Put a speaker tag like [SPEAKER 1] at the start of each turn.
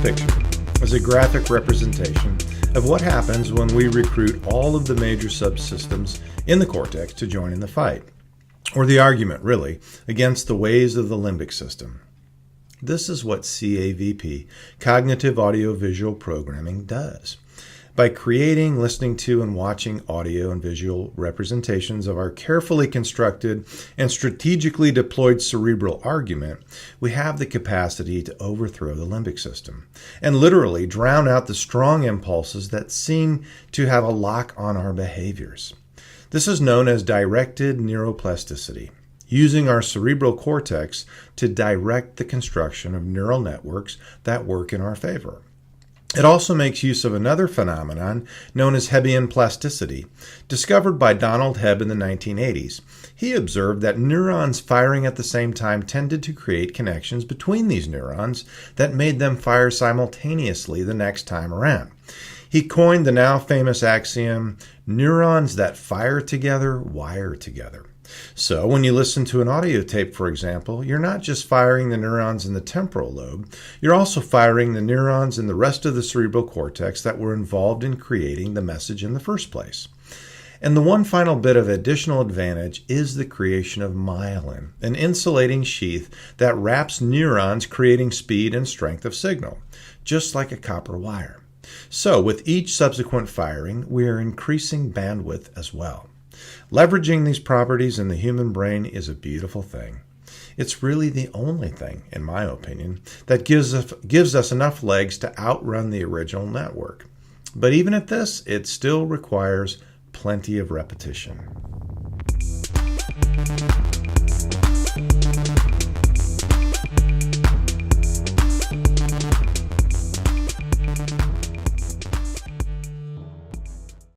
[SPEAKER 1] picture is a graphic representation of what happens when we recruit all of the major subsystems in the cortex to join in the fight, or the argument, really, against the ways of the limbic system. This is what CAVP, Cognitive Audio-Visual Programming, does. By creating, listening to, and watching audio and visual representations of our carefully constructed and strategically deployed cerebral argument, we have the capacity to overthrow the limbic system and literally drown out the strong impulses that seem to have a lock on our behaviors. This is known as directed neuroplasticity, using our cerebral cortex to direct the construction of neural networks that work in our favor. It also makes use of another phenomenon known as Hebbian plasticity, discovered by Donald Hebb in the 1980s. He observed that neurons firing at the same time tended to create connections between these neurons that made them fire simultaneously the next time around. He coined the now famous axiom, neurons that fire together wire together. So when you listen to an audio tape, for example, you're not just firing the neurons in the temporal lobe, you're also firing the neurons in the rest of the cerebral cortex that were involved in creating the message in the first place. And the one final bit of additional advantage is the creation of myelin, an insulating sheath that wraps neurons, creating speed and strength of signal, just like a copper wire. So with each subsequent firing, we are increasing bandwidth as well. Leveraging these properties in the human brain is a beautiful thing. It's really the only thing, in my opinion, that gives us enough legs to outrun the original network. But even at this, it still requires plenty of repetition.